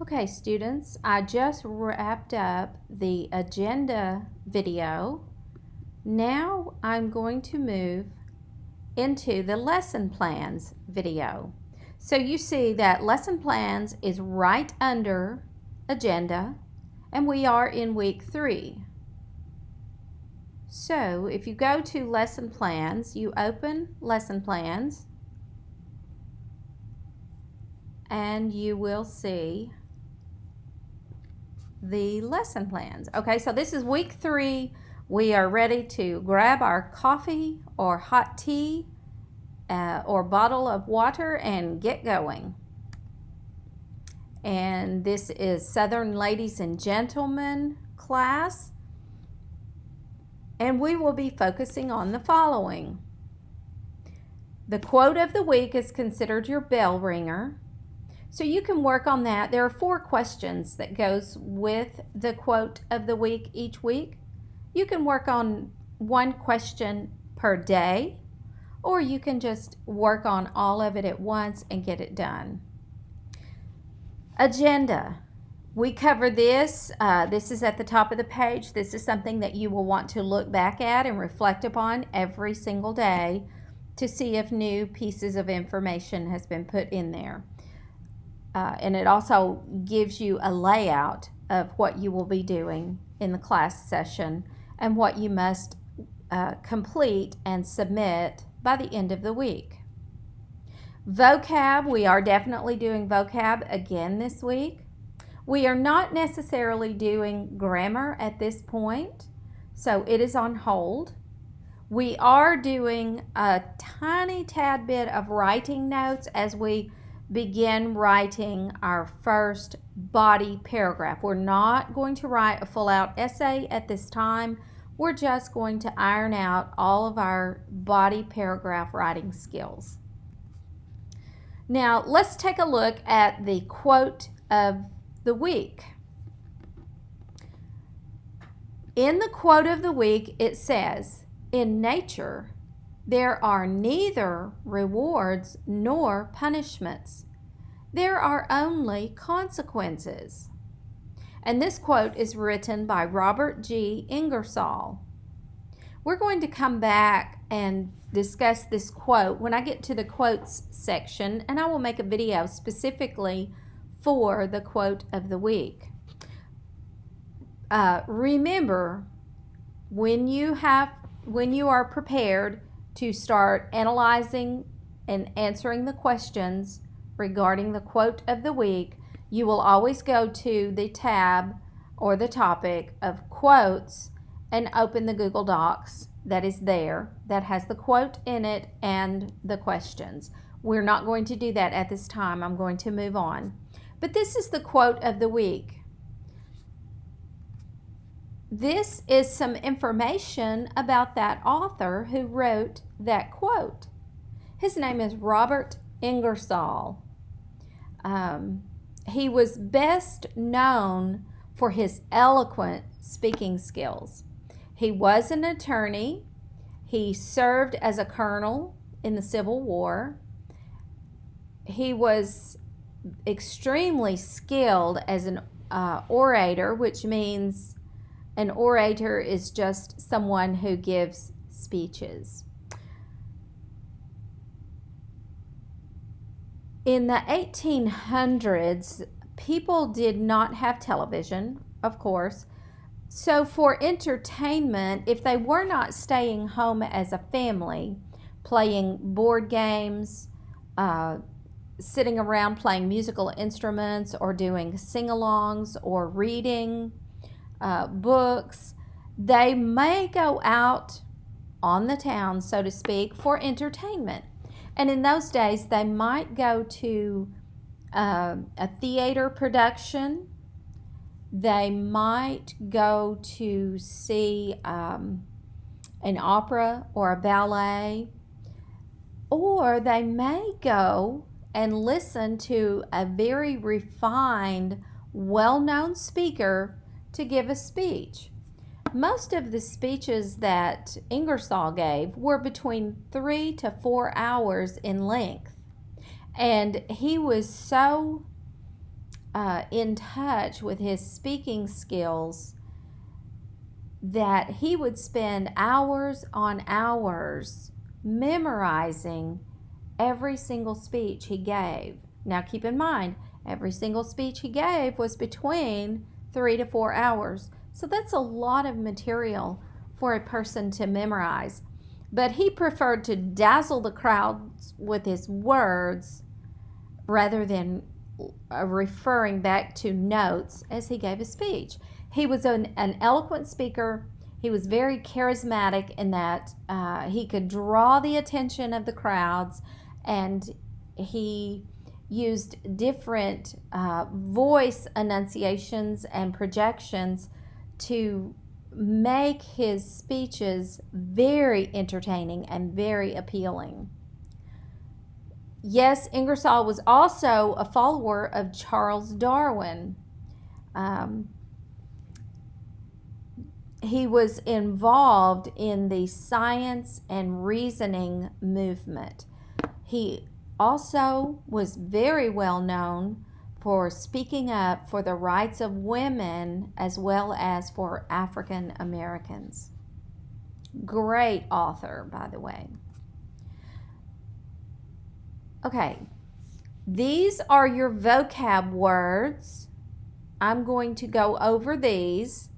Okay, students, I just wrapped up the agenda video. Now I'm going to move into the lesson plans video. So you see that lesson plans is right under agenda, and we are in week 3. So if you go to lesson plans, you open lesson plans, and you will see the lesson plans. Okay, so this is week 3. We are ready to grab our coffee or hot tea or bottle of water and get going. And this is Southern Ladies and Gentlemen class. And we will be focusing on the following. The quote of the week is considered your bell ringer. So you can work on that. There are 4 questions that goes with the quote of the week each week. You can work on 1 question per day, or you can just work on all of it at once and get it done. Agenda. We cover this. This is at the top of the page. This is something that you will want to look back at and reflect upon every single day to see if new pieces of information has been put in there. And it also gives you a layout of what you will be doing in the class session and what you must complete and submit by the end of the week. Vocab, we are definitely doing vocab again this week. We are not necessarily doing grammar at this point, so it is on hold. We are doing a tiny tad bit of writing notes as we begin writing our first body paragraph. We're not going to write a full-out essay at this time. We're just going to iron out all of our body paragraph writing skills. Now, let's take a look at the quote of the week. In the quote of the week, it says, "In nature, there are neither rewards nor punishments. There are only consequences." And this quote is written by Robert G. Ingersoll. We're going to come back and discuss this quote when I get to the quotes section, and I will make a video specifically for the quote of the week. Remember, when you are prepared to start analyzing and answering the questions regarding the quote of the week, you will always go to the tab or the topic of quotes and open the Google Docs that is there that has the quote in it and the questions. We're not going to do that at this time. I'm going to move on. But this is the quote of the week. This is some information about that author who wrote that quote. His name is Robert Ingersoll. He was best known for his eloquent speaking skills. He was an attorney. He served as a colonel in the Civil War. He was extremely skilled as an orator, which means an orator is just someone who gives speeches. In the 1800s, people did not have television, of course. So for entertainment, if they were not staying home as a family, playing board games, sitting around playing musical instruments or doing sing-alongs or reading books, they may go out on the town, so to speak, for entertainment. And in those days, they might go to a theater production. They might go to see an opera or a ballet, or they may go and listen to a very refined, well-known speaker to give a speech. Most of the speeches that Ingersoll gave were between 3 to 4 hours in length. And he was so in touch with his speaking skills that he would spend hours on hours memorizing every single speech he gave. Now keep in mind, every single speech he gave was between 3 to 4 hours. So that's a lot of material for a person to memorize. But he preferred to dazzle the crowds with his words rather than referring back to notes as he gave his speech. He was an eloquent speaker. He was very charismatic in that he could draw the attention of the crowds, and he used different voice enunciations and projections to make his speeches very entertaining and very appealing. Yes, Ingersoll was also a follower of Charles Darwin. He was involved in the science and reasoning movement. He also was very well known for speaking up for the rights of women as well as for African Americans. Great author, by the way. Okay, these are your vocab words. I'm going to go over these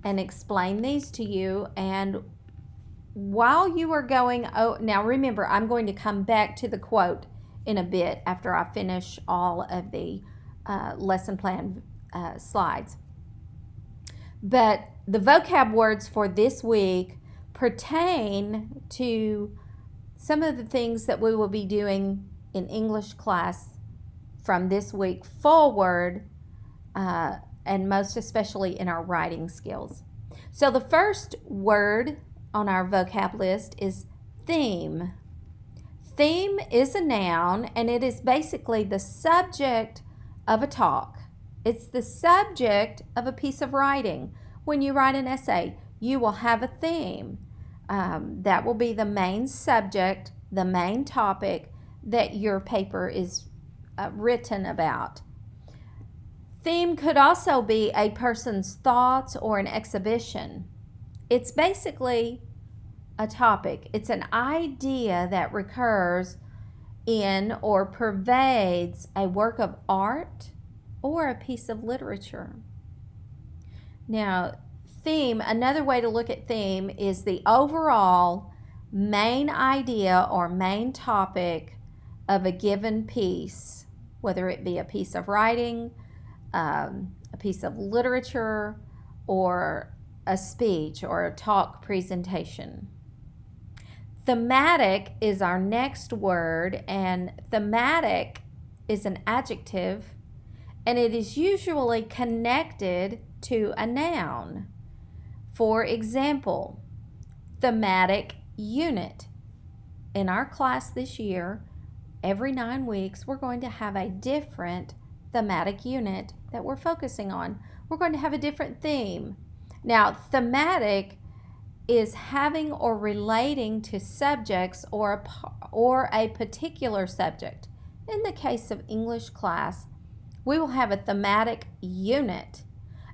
and explain these to you. And while you are going, now remember, I'm going to come back to the quote in a bit after I finish all of the lesson plan slides. But the vocab words for this week pertain to some of the things that we will be doing in English class from this week forward, and most especially in our writing skills. So the first word on our vocab list is theme. Theme is a noun, and it is basically the subject of a talk. It's the subject of a piece of writing. When you write an essay, you will have a theme. That will be the main subject, the main topic that your paper is written about. Theme could also be a person's thoughts or an exhibition. It's basically a topic. It's an idea that recurs in or pervades a work of art or a piece of literature. Now, theme, another way to look at theme is the overall main idea or main topic of a given piece, whether it be a piece of writing, a piece of literature, or a speech or a talk presentation. Thematic is our next word, and thematic is an adjective, and it is usually connected to a noun. For example, thematic unit. In our class this year, every 9 weeks, we're going to have a different thematic unit that we're focusing on. We're going to have a different theme. Now, thematic is having or relating to subjects or a particular subject. In the case of English class, we will have a thematic unit,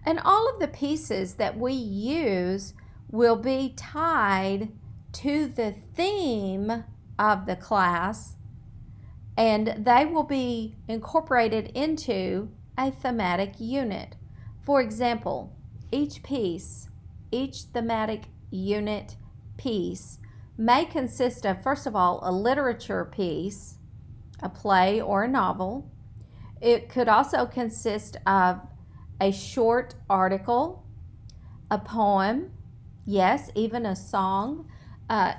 and all of the pieces that we use will be tied to the theme of the class, and they will be incorporated into a thematic unit. For example, each thematic unit piece may consist of, first of all, a literature piece, a play or a novel. It could also consist of a short article, a poem, yes, even a song,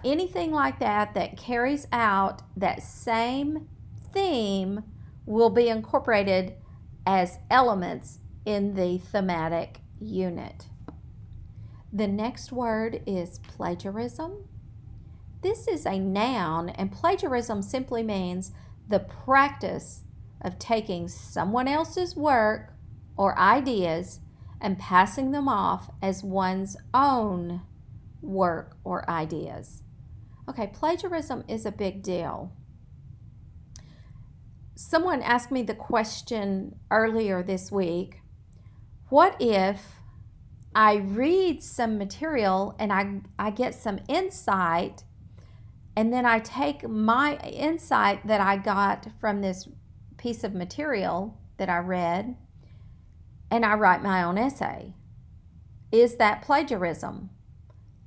anything like that carries out that same theme will be incorporated as elements in the thematic unit. The next word is plagiarism. This is a noun, and plagiarism simply means the practice of taking someone else's work or ideas and passing them off as one's own work or ideas. Okay, plagiarism is a big deal. someone asked me the question earlier this week, what if I read some material and I get some insight, and then I take my insight that I got from this piece of material that I read and I write my own essay? Is that plagiarism?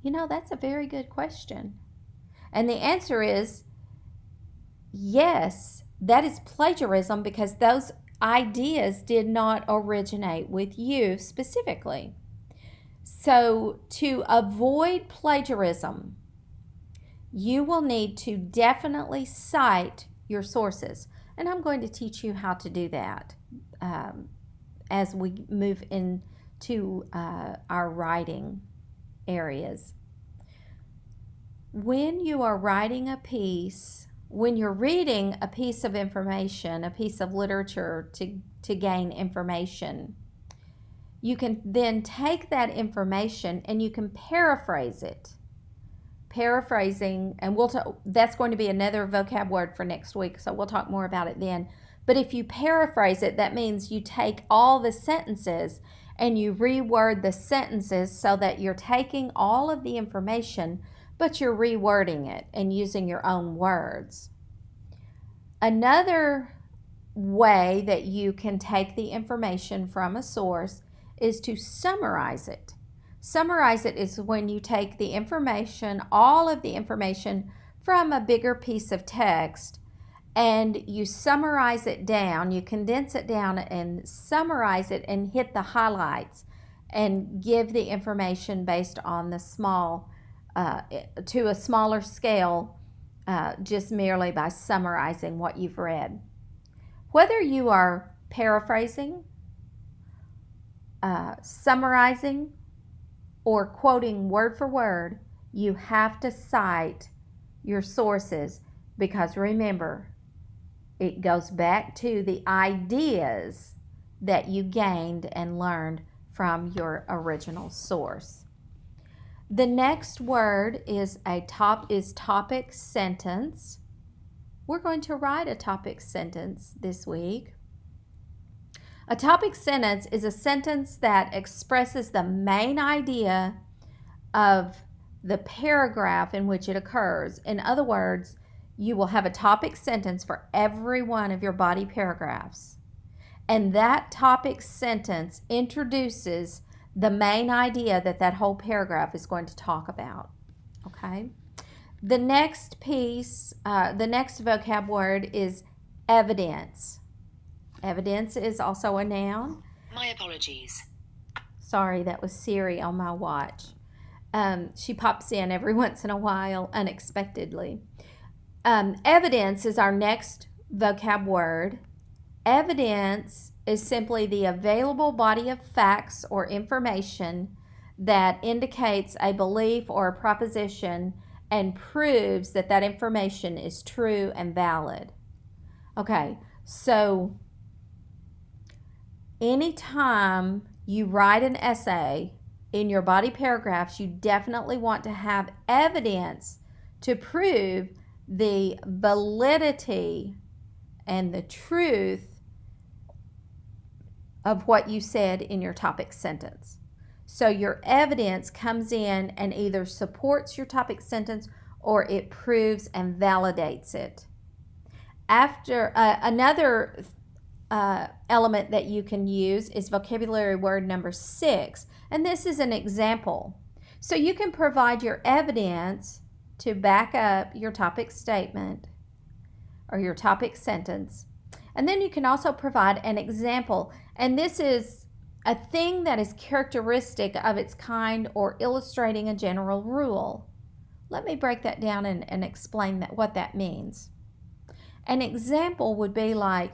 That's a very good question. And the answer is yes, that is plagiarism, because those ideas did not originate with you specifically. So to avoid plagiarism, you will need to definitely cite your sources. And I'm going to teach you how to do that as we move into our writing areas. When you are writing a piece, when you're reading a piece of information, a piece of literature to gain information, you can then take that information and you can paraphrase it. Paraphrasing, and that's going to be another vocab word for next week, so we'll talk more about it then. But if you paraphrase it, that means you take all the sentences and you reword the sentences so that you're taking all of the information, but you're rewording it and using your own words. Another way that you can take the information from a source is to summarize it. Summarize it is when you take the information, all of the information from a bigger piece of text, and you summarize it down, you condense it down and summarize it and hit the highlights and give the information based on the small, to a smaller scale, just merely by summarizing what you've read. Whether you are paraphrasing, summarizing, or quoting word for word, you have to cite your sources, because remember, it goes back to the ideas that you gained and learned from your original source. The next word is topic sentence. We're going to write a topic sentence this week. A topic sentence is a sentence that expresses the main idea of the paragraph in which it occurs. In other words, you will have a topic sentence for every one of your body paragraphs. And that topic sentence introduces the main idea that whole paragraph is going to talk about. Okay? The next piece, the next vocab word is evidence. Evidence is also a noun. My apologies. Sorry, that was Siri on my watch. She pops in every once in a while unexpectedly. Evidence is our next vocab word. Evidence is simply the available body of facts or information that indicates a belief or a proposition and proves that information is true and valid. Okay, so anytime you write an essay in your body paragraphs, you definitely want to have evidence to prove the validity and the truth of what you said in your topic sentence. So your evidence comes in and either supports your topic sentence or it proves and validates it. After another element that you can use is vocabulary word number 6, and this is an example. So you can provide your evidence to back up your topic statement or your topic sentence, and then you can also provide an example, and this is a thing that is characteristic of its kind or illustrating a general rule. Let me break that down and explain what that means. An example would be like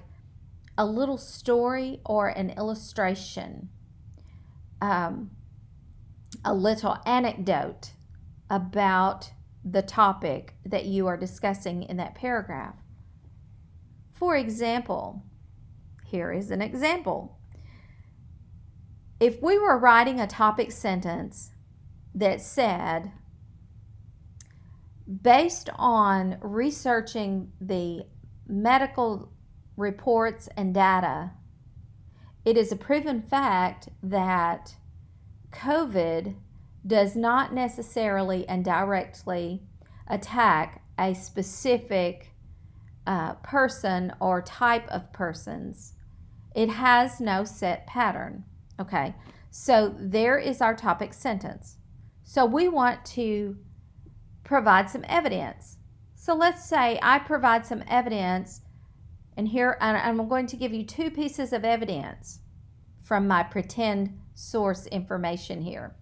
a little story or an illustration, a little anecdote about the topic that you are discussing in that paragraph. For example, here is an example. If we were writing a topic sentence that said, based on researching the medical reports and data, it is a proven fact that COVID does not necessarily and directly attack a specific person or type of persons. It has no set pattern. Okay, so there is our topic sentence. So we want to provide some evidence. So let's say I provide some evidence, and here I'm going to give you two pieces of evidence from my pretend source information here.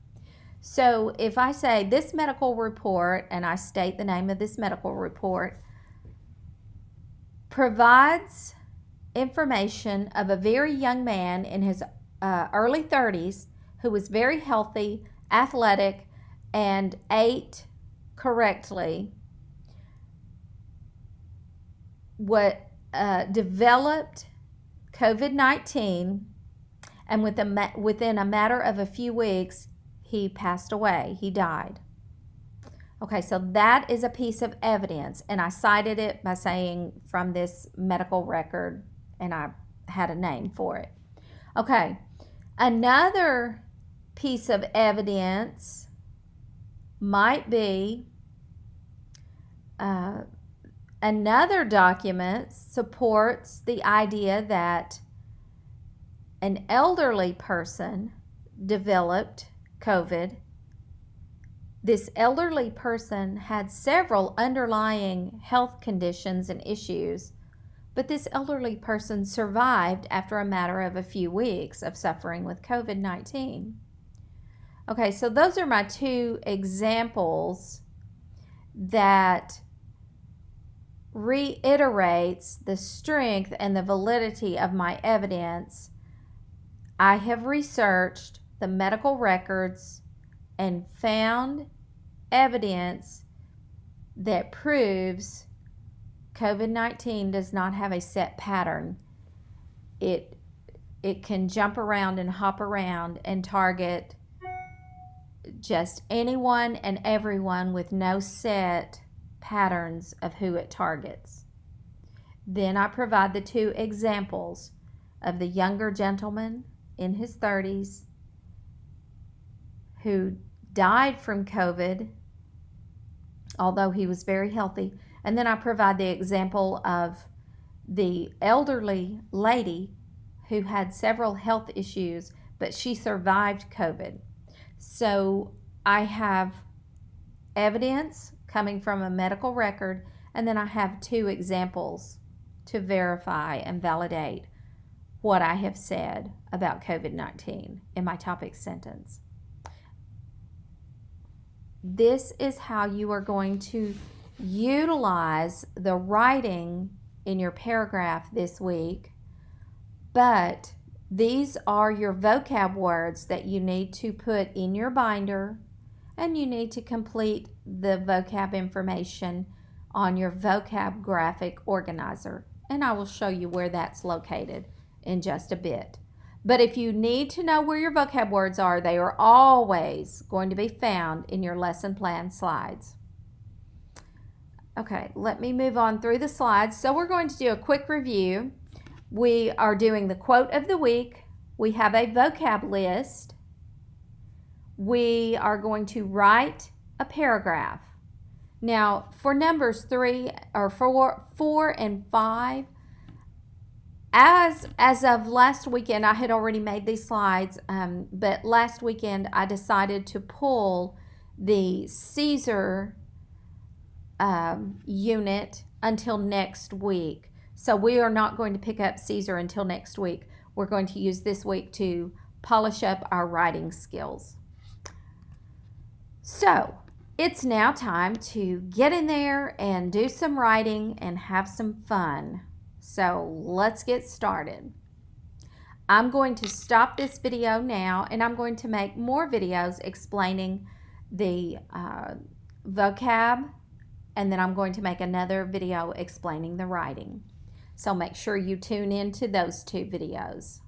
So if I say this medical report, and I state the name of this medical report, provides information of a very young man in his early 30s who was very healthy, athletic, and ate correctly, developed COVID-19, and within a matter of a few weeks, he passed away. He died. Okay, so that is a piece of evidence, and I cited it by saying from this medical record, and I had a name for it. Okay, another piece of evidence might be another document supports the idea that an elderly person developed COVID. This elderly person had several underlying health conditions and issues, but this elderly person survived after a matter of a few weeks of suffering with COVID-19. Okay, so those are my two examples that reiterates the strength and the validity of my evidence. I have researched the medical records and found evidence that proves COVID-19 does not have a set pattern. It can jump around and hop around and target just anyone and everyone with no set patterns of who it targets. Then I provide the two examples of the younger gentleman in his 30s who died from COVID, although he was very healthy. And then I provide the example of the elderly lady who had several health issues, but she survived COVID. So I have evidence coming from a medical record, and then I have two examples to verify and validate what I have said about COVID-19 in my topic sentence. This is how you are going to utilize the writing in your paragraph this week, but these are your vocab words that you need to put in your binder, and you need to complete the vocab information on your vocab graphic organizer, and I will show you where that's located in just a bit. But if you need to know where your vocab words are, they are always going to be found in your lesson plan slides. Okay, let me move on through the slides. So we're going to do a quick review. We are doing the quote of the week. We have a vocab list. We are going to write a paragraph. Now, for numbers 3 or 4 and 5, as of last weekend, I had already made these slides, but last weekend I decided to pull the Caesar unit until next week. So we are not going to pick up Caesar until next week. We're going to use this week to polish up our writing skills. So it's now time to get in there and do some writing and have some fun. So let's get started. I'm going to stop this video now, and I'm going to make more videos explaining the vocab, and then I'm going to make another video explaining the writing. So make sure you tune in to those two videos.